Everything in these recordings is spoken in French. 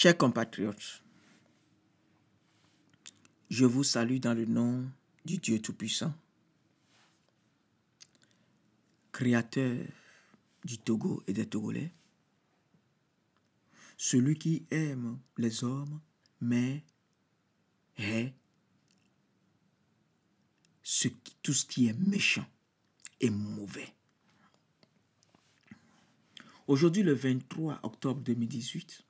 Chers compatriotes, je vous salue dans le nom du Dieu Tout-Puissant, Créateur du Togo et des Togolais, celui qui aime les hommes, mais hait tout ce qui est méchant et mauvais. Aujourd'hui, le 23 octobre 2018,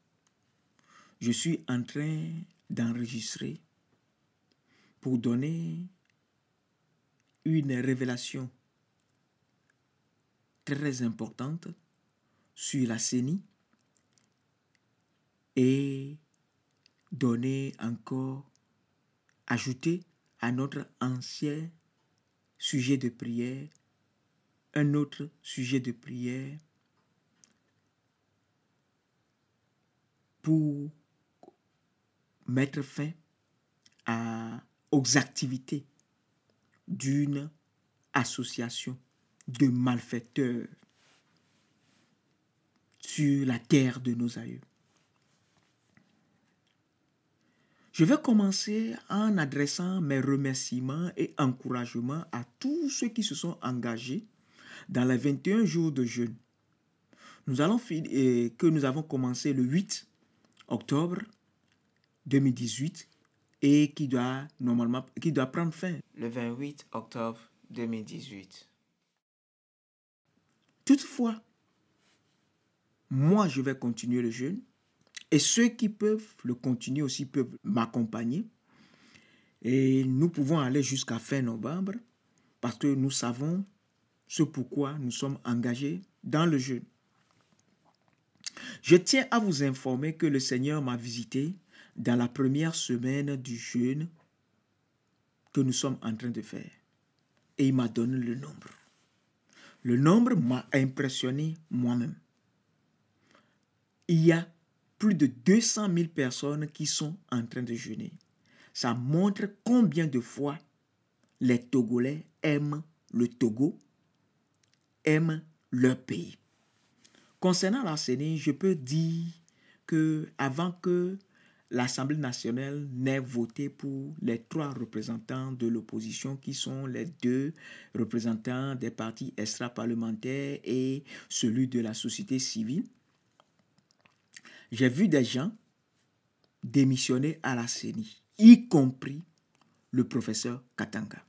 je suis en train d'enregistrer pour donner une révélation très importante sur la CENI et donner encore, ajouter à notre ancien sujet de prière, un autre sujet de prière pour mettre fin aux activités d'une association de malfaiteurs sur la terre de nos aïeux. Je vais commencer en adressant mes remerciements et encouragements à tous ceux qui se sont engagés dans les 21 jours de jeûne. Que nous avons commencé le 8 octobre 2018 et qui doit prendre fin le 28 octobre 2018. Toutefois, moi je vais continuer le jeûne et ceux qui peuvent le continuer aussi peuvent m'accompagner et nous pouvons aller jusqu'à fin novembre parce que nous savons ce pourquoi nous sommes engagés dans le jeûne. Je tiens à vous informer que le Seigneur m'a visité dans la première semaine du jeûne que nous sommes en train de faire. Et il m'a donné le nombre. Le nombre m'a impressionné moi-même. Il y a plus de 200 000 personnes qui sont en train de jeûner. Ça montre combien de fois les Togolais aiment le Togo, aiment leur pays. Concernant la CENI, je peux dire que avant que l'Assemblée nationale n'ait voté pour les 3 représentants de l'opposition qui sont les 2 représentants des partis extra-parlementaires et celui de la société civile, j'ai vu des gens démissionner à la CENI, y compris le professeur Katanga.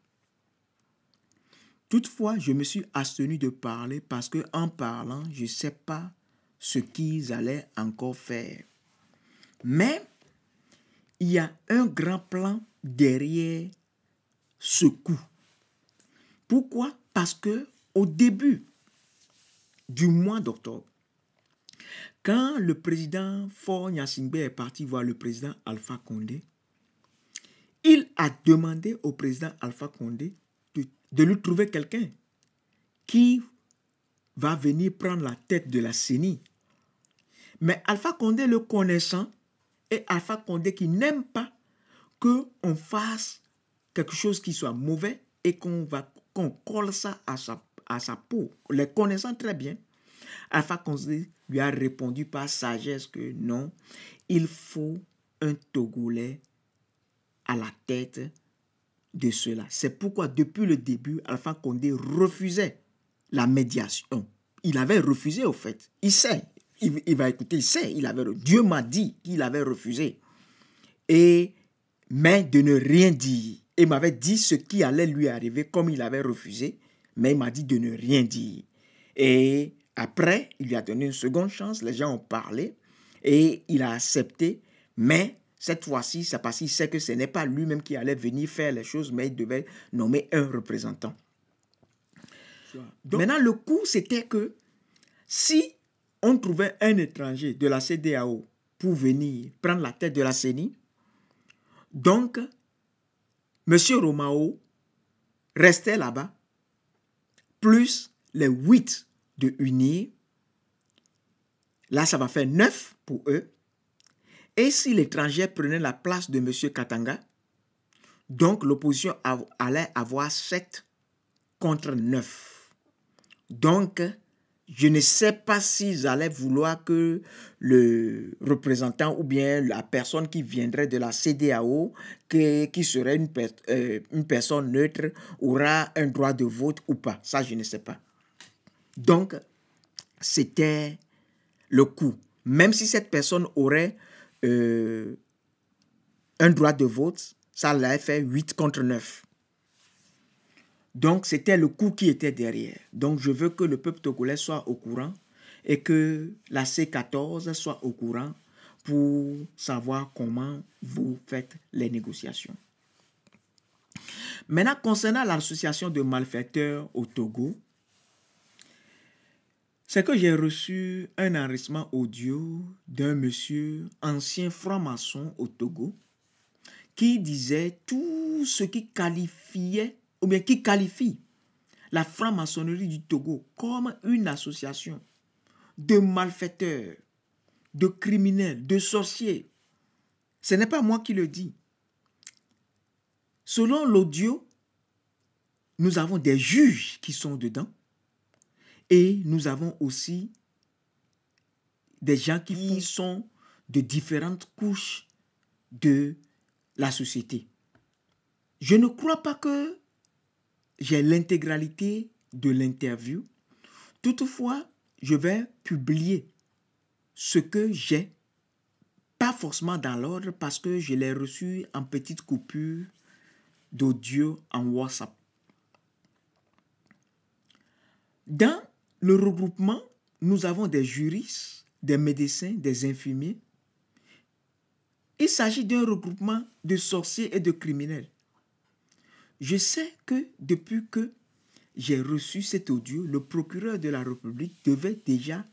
Toutefois, je me suis abstenu de parler parce qu'en parlant, je ne sais pas ce qu'ils allaient encore faire. Mais il y a un grand plan derrière ce coup. Pourquoi? Parce que au début du mois d'octobre, quand le président Faure Gnassingbé est parti voir le président Alpha Condé, il a demandé au président Alpha Condé de lui trouver quelqu'un qui va venir prendre la tête de la CENI. Mais Alpha Condé le connaissant, et Alpha Condé qui n'aime pas qu'on fasse quelque chose qui soit mauvais et qu'on colle ça à sa peau. Les connaissant très bien, Alpha Condé lui a répondu par sagesse que non, il faut un Togolais à la tête de cela. C'est pourquoi depuis le début, Alpha Condé refusait la médiation. Il avait refusé au fait. Il sait, il va écouter, il sait, Dieu m'a dit qu'il avait refusé. Mais de ne rien dire. Il m'avait dit ce qui allait lui arriver comme il avait refusé, mais il m'a dit de ne rien dire. Et après, il lui a donné une seconde chance, les gens ont parlé et il a accepté, mais cette fois-ci, c'est parce qu'il sait que ce n'est pas lui-même qui allait venir faire les choses, mais il devait nommer un représentant. Donc, maintenant, le coup, c'était que si on trouvait un étranger de la CEDEAO pour venir prendre la tête de la CENI, donc, M. Romao restait là-bas, plus les 8 de UNIR. Là, ça va faire 9 pour eux. Et si l'étranger prenait la place de M. Katanga, donc l'opposition allait avoir 7 contre 9. Donc, Je ne sais pas s'ils allaient vouloir que le représentant ou bien la personne qui viendrait de la CEDEAO, qui serait une personne neutre, aura un droit de vote ou pas. Ça, je ne sais pas. Donc, c'était le coup. Même si cette personne aurait un droit de vote, ça l'avait fait 8 contre 9. Donc, c'était le coup qui était derrière. Donc, je veux que le peuple togolais soit au courant et que la C14 soit au courant pour savoir comment vous faites les négociations. Maintenant, concernant l'association de malfaiteurs au Togo, c'est que j'ai reçu un enregistrement audio d'un monsieur ancien franc-maçon au Togo qui disait tout ce qui qualifiait ou bien qui qualifie la franc-maçonnerie du Togo comme une association de malfaiteurs, de criminels, de sorciers. Ce n'est pas moi qui le dis. Selon l'audio, nous avons des juges qui sont dedans et nous avons aussi des gens qui sont de différentes couches de la société. Je ne crois pas que j'ai l'intégralité de l'interview. Toutefois, je vais publier ce que j'ai, pas forcément dans l'ordre parce que je l'ai reçu en petites coupures d'audio en WhatsApp. Dans le regroupement, nous avons des juristes, des médecins, des infirmiers. Il s'agit d'un regroupement de sorciers et de criminels. Je sais que depuis que j'ai reçu cet audio, le procureur de la République devait déjà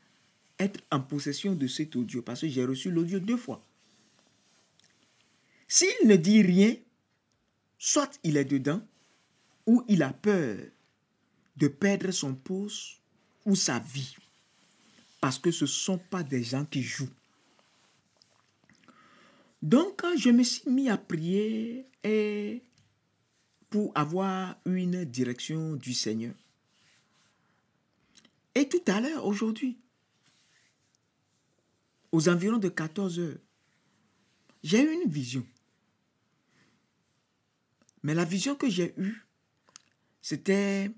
être en possession de cet audio parce que j'ai reçu l'audio 2 fois. S'il ne dit rien, soit il est dedans ou il a peur de perdre son poste ou sa vie parce que ce ne sont pas des gens qui jouent. Donc, je me suis mis à prier et pour avoir une direction du Seigneur. Et tout à l'heure, aujourd'hui, aux environs de 14 heures, j'ai eu une vision. Mais la vision que j'ai eue, c'était,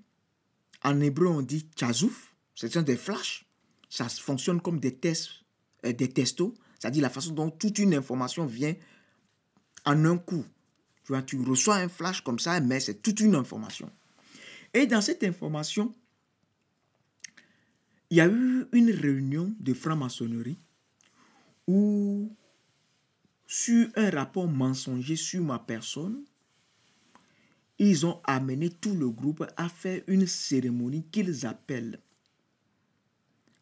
en hébreu on dit tchazouf, c'est des flashs. Ça fonctionne comme des tests, des testos, c'est-à-dire la façon dont toute une information vient en un coup. Tu vois, tu reçois un flash comme ça, mais c'est toute une information. Et dans cette information, il y a eu une réunion de franc-maçonnerie où, sur un rapport mensonger sur ma personne, ils ont amené tout le groupe à faire une cérémonie qu'ils appellent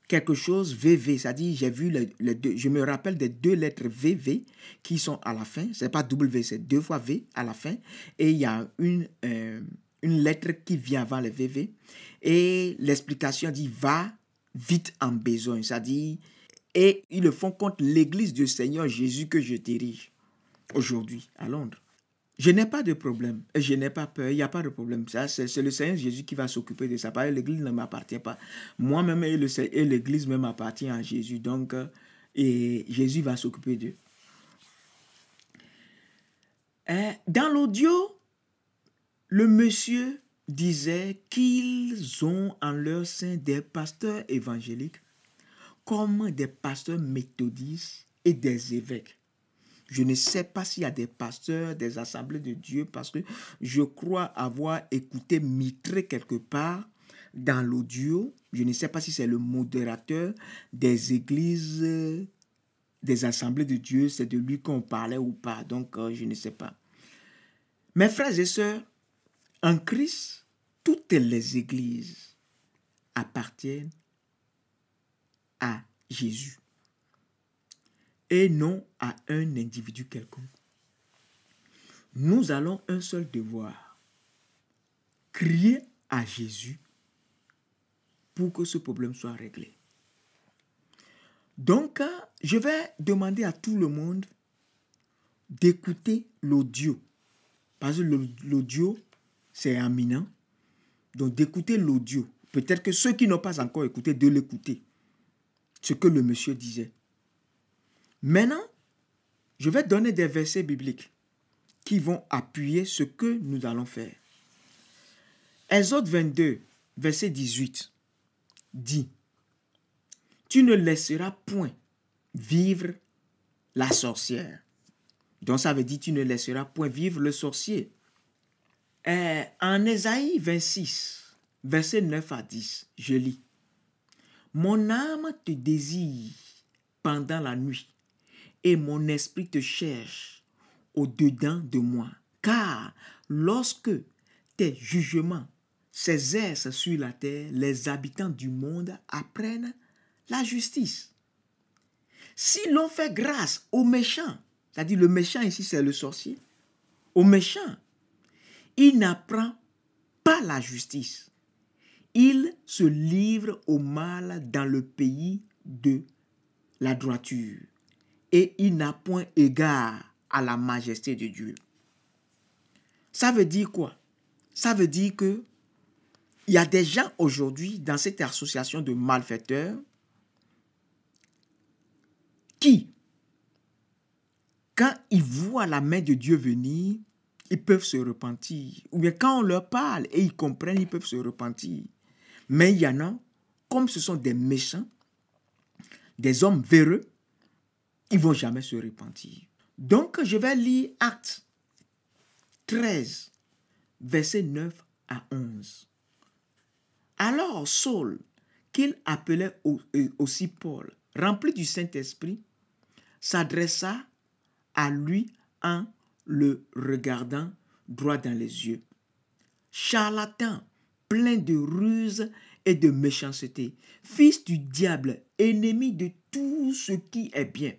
quelque chose VV, c'est-à-dire j'ai vu les deux, je me rappelle des 2 lettres VV qui sont à la fin, c'est pas W, c'est 2 fois V à la fin, et il y a une lettre qui vient avant le VV, et l'explication dit va vite en besoin, c'est-à-dire, et ils le font contre l'église du Seigneur Jésus que je dirige aujourd'hui à Londres. Je n'ai pas de problème, je n'ai pas peur, il n'y a pas de problème. Ça, c'est le Seigneur Jésus qui va s'occuper de ça. L'église ne m'appartient pas. Moi-même et l'église même appartient à Jésus. Donc, et Jésus va s'occuper d'eux. Dans l'audio, le monsieur disait qu'ils ont en leur sein des pasteurs évangéliques comme des pasteurs méthodistes et des évêques. Je ne sais pas s'il y a des pasteurs, des assemblées de Dieu, parce que je crois avoir écouté Mitré quelque part dans l'audio. Je ne sais pas si c'est le modérateur des églises, des assemblées de Dieu, c'est de lui qu'on parlait ou pas. Donc, je ne sais pas. Mes frères et sœurs, en Christ, toutes les églises appartiennent à Jésus et non à un individu quelconque. Nous allons un seul devoir, crier à Jésus pour que ce problème soit réglé. Donc, je vais demander à tout le monde d'écouter l'audio. Parce que l'audio, c'est éminent. Donc, d'écouter l'audio. peut-être que ceux qui n'ont pas encore écouté, de l'écouter. Ce que le monsieur disait. Maintenant, je vais donner des versets bibliques qui vont appuyer ce que nous allons faire. Exode 22, verset 18, dit, « Tu ne laisseras point vivre la sorcière. » Donc ça veut dire, tu ne laisseras point vivre le sorcier. En Ésaïe 26, verset 9 à 10, je lis, « Mon âme te désire pendant la nuit, et mon esprit te cherche au-dedans de moi. Car lorsque tes jugements s'exercent sur la terre, les habitants du monde apprennent la justice. Si l'on fait grâce aux méchants, c'est-à-dire le méchant ici c'est le sorcier, au méchant, il n'apprend pas la justice. Il se livre au mal dans le pays de la droiture. Et il n'a point égard à la majesté de Dieu. » Ça veut dire quoi? Ça veut dire que il y a des gens aujourd'hui dans cette association de malfaiteurs qui, quand ils voient la main de Dieu venir, ils peuvent se repentir. Ou bien quand on leur parle et ils comprennent, ils peuvent se repentir. Mais il y en a, comme ce sont des méchants, des hommes véreux, ils ne vont jamais se repentir. Donc, je vais lire Actes 13, versets 9 à 11. Alors Saul, qu'il appelait aussi Paul, rempli du Saint-Esprit, s'adressa à lui en le regardant droit dans les yeux. « Charlatan, plein de ruse et de méchanceté, fils du diable, ennemi de tout ce qui est bien,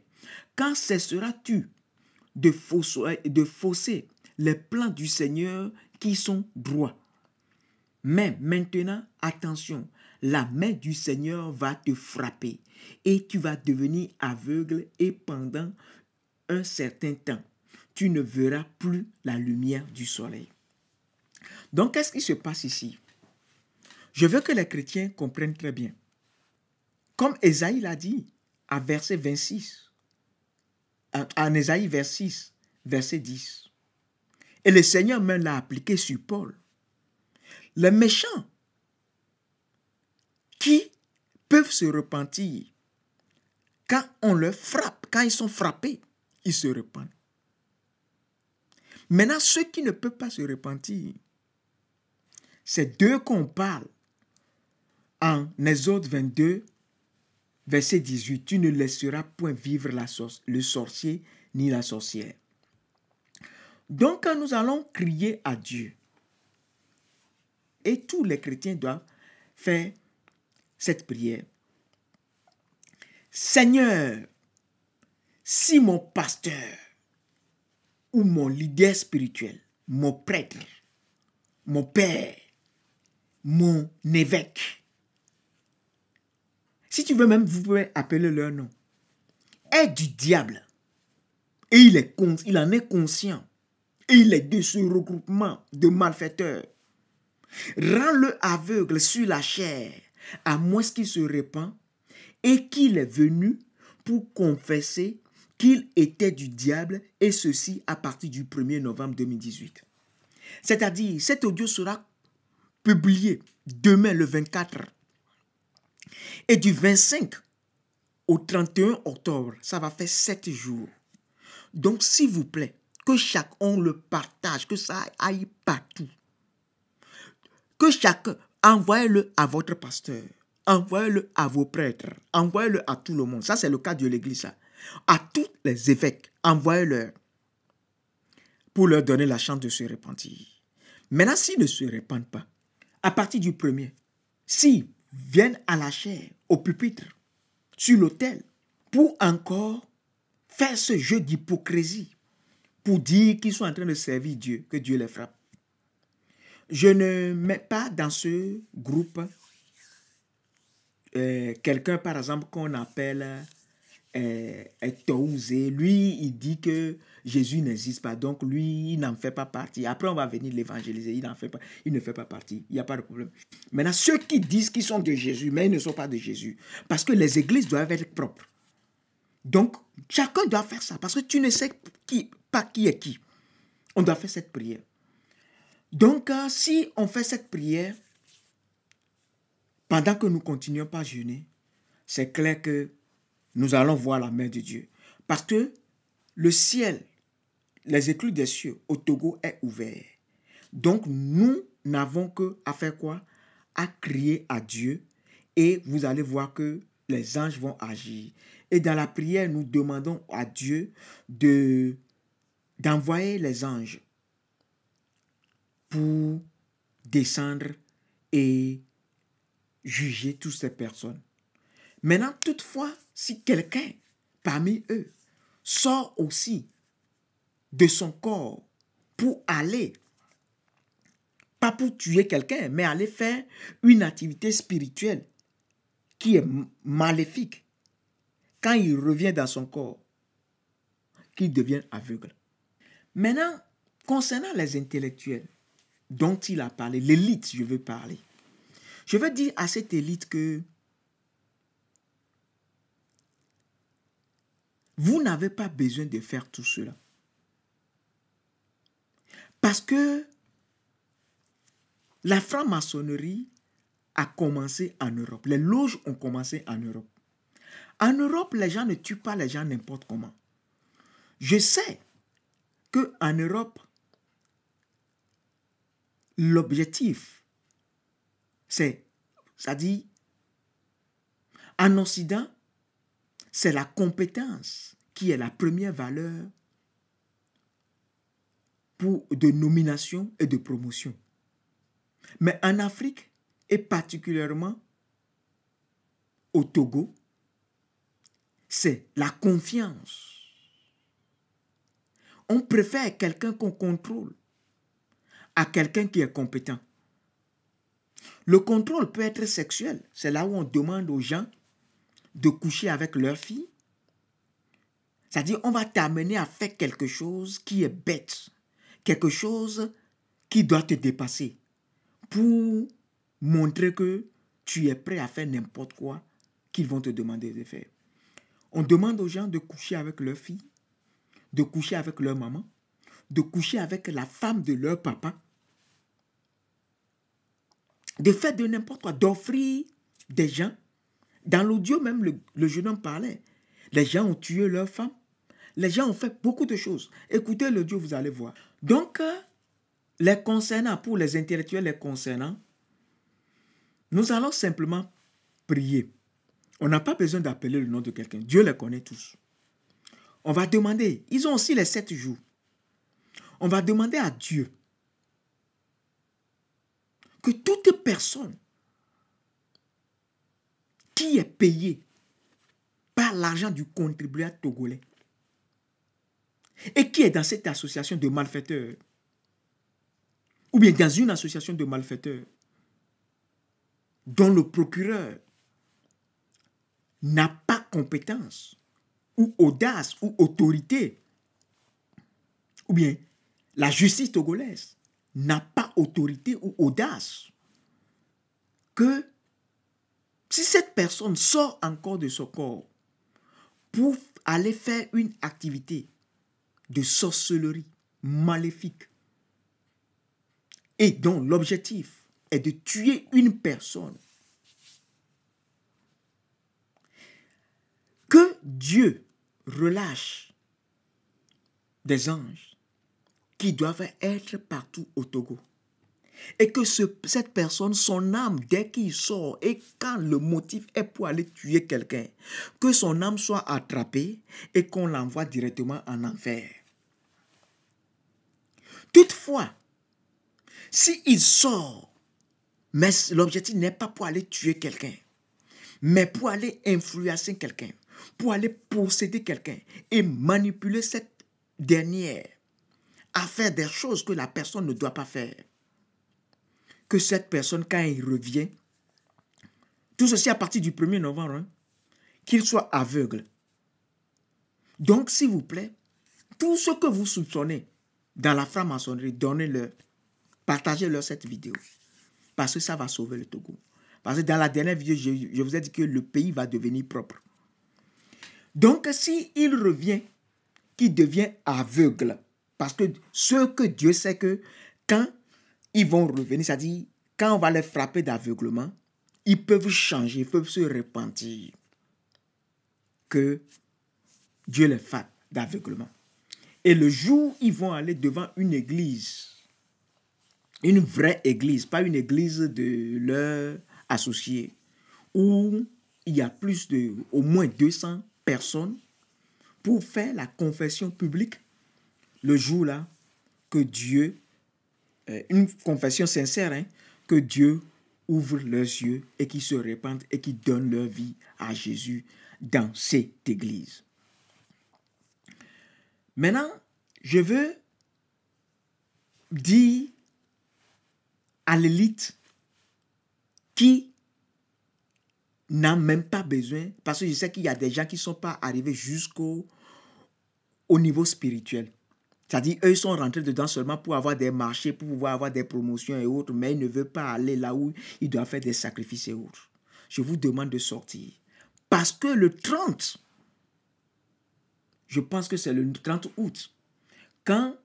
quand cesseras-tu de fausser les plans du Seigneur qui sont droits? Mais maintenant, attention, la main du Seigneur va te frapper et tu vas devenir aveugle et pendant un certain temps, tu ne verras plus la lumière du soleil. » Donc, qu'est-ce qui se passe ici? Je veux que les chrétiens comprennent très bien. Comme Ésaïe l'a dit à verset 26, en Ésaïe 26, verset 10. Et le Seigneur même l'a appliqué sur Paul. Les méchants qui peuvent se repentir quand on leur frappe, quand ils sont frappés, ils se repentent. Maintenant, ceux qui ne peuvent pas se repentir, c'est d'eux qu'on parle en Exode 22, verset 18. « Tu ne laisseras point vivre le sorcier ni la sorcière. » Donc, nous allons crier à Dieu. Et tous les chrétiens doivent faire cette prière. « Seigneur, si mon pasteur ou mon leader spirituel, mon prêtre, mon père, mon évêque, si tu veux même, vous pouvez appeler leur nom, est du diable, et il en est conscient, et il est de ce regroupement de malfaiteurs, rends-le aveugle sur la chair, à moins qu'il se répand, et qu'il est venu pour confesser qu'il était du diable, et ceci à partir du 1er novembre 2018. C'est-à-dire, cet audio sera publié demain le 24. Et du 25 au 31 octobre, ça va faire 7 jours. Donc, s'il vous plaît, que chacun le partage, que ça aille partout. Que chacun, envoyez-le à votre pasteur, envoyez-le à vos prêtres, envoyez-le à tout le monde. Ça, c'est le cas de l'église. À tous les évêques, envoyez-leur pour leur donner la chance de se repentir. Maintenant, s'ils ne se répandent pas, à partir du 1er, s'ils viennent à la chaire, au pupitre, sur l'autel, pour encore faire ce jeu d'hypocrisie, pour dire qu'ils sont en train de servir Dieu, que Dieu les frappe. Je ne mets pas dans ce groupe quelqu'un, par exemple, qu'on appelle Touzé. Lui, il dit que Jésus n'existe pas, donc lui, il n'en fait pas partie. Après, on va venir l'évangéliser, il ne fait pas partie, il n'y a pas de problème. Maintenant, ceux qui disent qu'ils sont de Jésus, mais ils ne sont pas de Jésus, parce que les églises doivent être propres. Donc, chacun doit faire ça, parce que tu ne sais pas qui est qui. On doit faire cette prière. Donc, si on fait cette prière, pendant que nous continuons par jeûner, c'est clair que nous allons voir la main de Dieu. Parce que le ciel, les écluses des cieux au Togo est ouvert. Donc, nous n'avons que à faire quoi? À crier à Dieu et vous allez voir que les anges vont agir. Et dans la prière, nous demandons à Dieu d'envoyer les anges pour descendre et juger toutes ces personnes. Maintenant, toutefois, si quelqu'un parmi eux sort aussi de son corps pour aller, pas pour tuer quelqu'un, mais aller faire une activité spirituelle qui est maléfique, quand il revient dans son corps, qu'il devienne aveugle. Maintenant, concernant les intellectuels dont il a parlé, l'élite, je veux parler. Je veux dire à cette élite que vous n'avez pas besoin de faire tout cela. Parce que la franc-maçonnerie a commencé en Europe. Les loges ont commencé en Europe. En Europe, les gens ne tuent pas les gens n'importe comment. Je sais qu'en Europe, l'objectif, c'est-à-dire, en Occident, c'est la compétence qui est la première valeur de nomination et de promotion. Mais en Afrique, et particulièrement au Togo, c'est la confiance. On préfère quelqu'un qu'on contrôle à quelqu'un qui est compétent. Le contrôle peut être sexuel. C'est là où on demande aux gens de coucher avec leur fille. C'est-à-dire, on va t'amener à faire quelque chose qui est bête, quelque chose qui doit te dépasser pour montrer que tu es prêt à faire n'importe quoi qu'ils vont te demander de faire. On demande aux gens de coucher avec leur fille, de coucher avec leur maman, de coucher avec la femme de leur papa, de faire de n'importe quoi, d'offrir des gens. Dans l'audio même, le jeune homme parlait. Les gens ont tué leur femme. Les gens ont fait beaucoup de choses. Écoutez l'audio, vous allez voir. Donc, les concernant, pour les intellectuels les concernant, nous allons simplement prier. On n'a pas besoin d'appeler le nom de quelqu'un. Dieu les connaît tous. On va demander, ils ont aussi les 7 jours. On va demander à Dieu que toute personne qui est payée par l'argent du contribuable togolais et qui est dans cette association de malfaiteurs, ou bien dans une association de malfaiteurs, dont le procureur n'a pas compétence, ou audace, ou autorité, ou bien la justice togolaise n'a pas autorité ou audace, que si cette personne sort encore de son corps pour aller faire une activité de sorcellerie maléfique et dont l'objectif est de tuer une personne, que Dieu relâche des anges qui doivent être partout au Togo. Et que cette personne, son âme, dès qu'il sort, et quand le motif est pour aller tuer quelqu'un, que son âme soit attrapée et qu'on l'envoie directement en enfer. Toutefois, s'il sort, mais l'objectif n'est pas pour aller tuer quelqu'un, mais pour aller influencer quelqu'un, pour aller posséder quelqu'un et manipuler cette dernière à faire des choses que la personne ne doit pas faire. Que cette personne, quand il revient, tout ceci à partir du 1er novembre, qu'il soit aveugle. Donc, s'il vous plaît, tous ceux que vous soupçonnez dans la franc-maçonnerie, donnez-leur, partagez-leur cette vidéo. Parce que ça va sauver le Togo. Parce que dans la dernière vidéo, je vous ai dit que le pays va devenir propre. Donc, s'il revient, qu'il devient aveugle, parce que ce que Dieu sait que quand ils vont revenir, c'est-à-dire quand on va les frapper d'aveuglement, ils peuvent changer, ils peuvent se repentir. Que Dieu les frappe d'aveuglement. Et le jour où ils vont aller devant une église, une vraie église, pas une église de leurs associés, où il y a plus de, au moins 200 personnes pour faire la confession publique, le jour-là, que Dieu, une confession sincère, hein, que Dieu ouvre leurs yeux et qu'ils se répandent et qu'ils donnent leur vie à Jésus dans cette église. Maintenant, je veux dire à l'élite qui n'a même pas besoin, parce que je sais qu'il y a des gens qui ne sont pas arrivés jusqu'au niveau spirituel. C'est-à-dire, eux, ils sont rentrés dedans seulement pour avoir des marchés, pour pouvoir avoir des promotions et autres, mais ils ne veulent pas aller là où ils doivent faire des sacrifices et autres. Je vous demande de sortir. Parce que le 30, je pense que c'est le 30 août, quand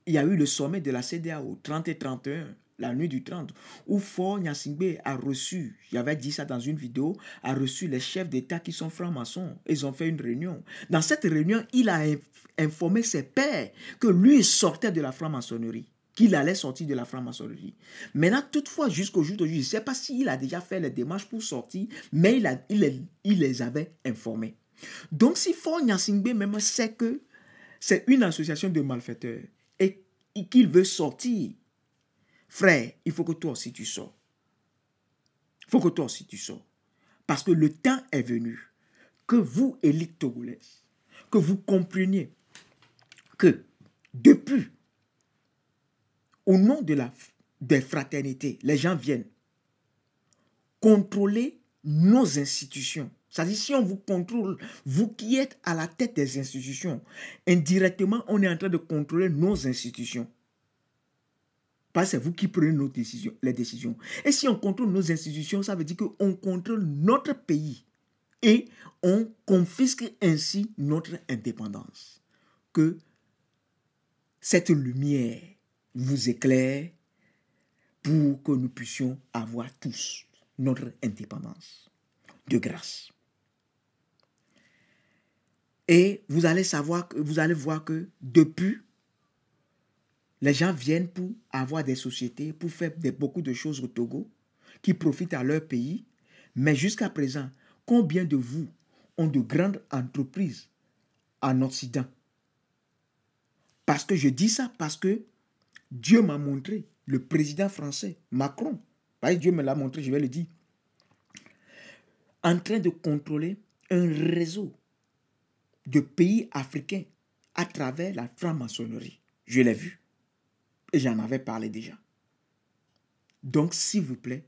il y a eu le sommet de la CEDEAO, 30 et 31, la nuit du 30, où Faure Gnassingbé a reçu, j'avais dit ça dans une vidéo, a reçu les chefs d'État qui sont francs-maçons. Ils ont fait une réunion. Dans cette réunion, il a informé ses pairs que lui sortait de la franc-maçonnerie, qu'il allait sortir de la franc-maçonnerie. Maintenant, toutefois, jusqu'au jour d'aujourd'hui, je ne sais pas s'il a déjà fait les démarches pour sortir, mais il les avait informés. Donc, si Faure Gnassingbé même sait que c'est une association de malfaiteurs et qu'il veut sortir, frère, il faut que toi aussi tu sors. Il faut que toi aussi tu sors. Parce que le temps est venu que vous, élite togolaise, que vous compreniez que depuis, au nom de des fraternités, les gens viennent contrôler nos institutions. C'est-à-dire, si on vous contrôle, vous qui êtes à la tête des institutions, indirectement, on est en train de contrôler nos institutions. Parce que c'est vous qui prenez nos décisions, les décisions. Et si on contrôle nos institutions, ça veut dire qu'on contrôle notre pays. Et on confisque ainsi notre indépendance. Que cette lumière vous éclaire pour que nous puissions avoir tous notre indépendance de grâce. Et vous allez voir que depuis, les gens viennent pour avoir des sociétés, pour faire beaucoup de choses au Togo, qui profitent à leur pays. Mais jusqu'à présent, combien de vous ont de grandes entreprises en Occident? Parce que je dis ça parce que Dieu m'a montré, le président français, Macron, parce que Dieu me l'a montré, je vais le dire, en train de contrôler un réseau de pays africains à travers la franc-maçonnerie. Je l'ai vu. Et j'en avais parlé déjà. Donc, s'il vous plaît,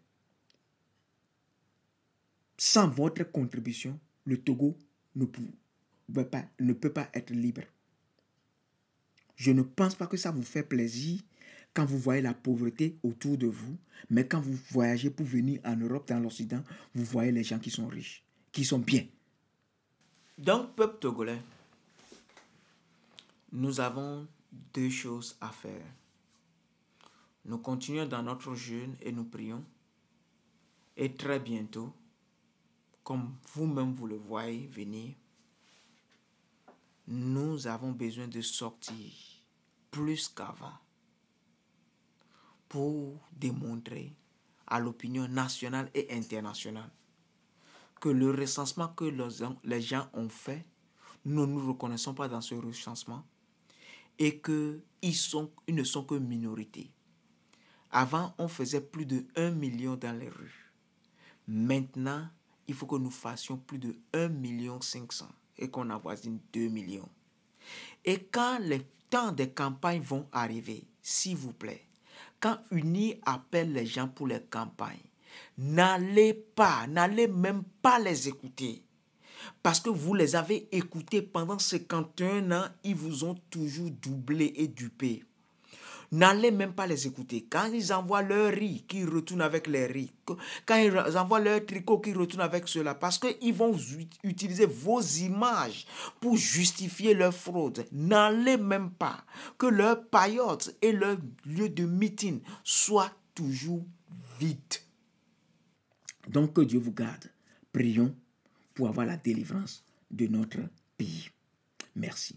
sans votre contribution, le Togo ne peut pas être libre. Je ne pense pas que ça vous fait plaisir quand vous voyez la pauvreté autour de vous, mais quand vous voyagez pour venir en Europe, dans l'Occident, vous voyez les gens qui sont riches, qui sont bien. Donc, peuple togolais, nous avons deux choses à faire. Nous continuons dans notre jeûne et nous prions. Et très bientôt, comme vous-même vous le voyez venir, nous avons besoin de sortir plus qu'avant pour démontrer à l'opinion nationale et internationale que le recensement que les gens ont fait, nous ne nous reconnaissons pas dans ce recensement et qu'ils ne sont que minorité. Avant, on faisait plus de 1 million dans les rues. Maintenant, il faut que nous fassions plus de 1,5 million et qu'on avoisine 2 millions. Et quand les temps des campagnes vont arriver, s'il vous plaît, quand UNI appelle les gens pour les campagnes, n'allez même pas les écouter. Parce que vous les avez écoutés pendant 51 ans, ils vous ont toujours doublé et dupé. N'allez même pas les écouter. Quand ils envoient leur riz, qu'ils retournent avec les riz. Quand ils envoient leur tricot, qu'ils retournent avec cela. Parce qu'ils vont utiliser vos images pour justifier leur fraude. N'allez même pas. Que leur paillote et leur lieu de meeting soient toujours vides. Donc que Dieu vous garde. Prions pour avoir la délivrance de notre pays. Merci.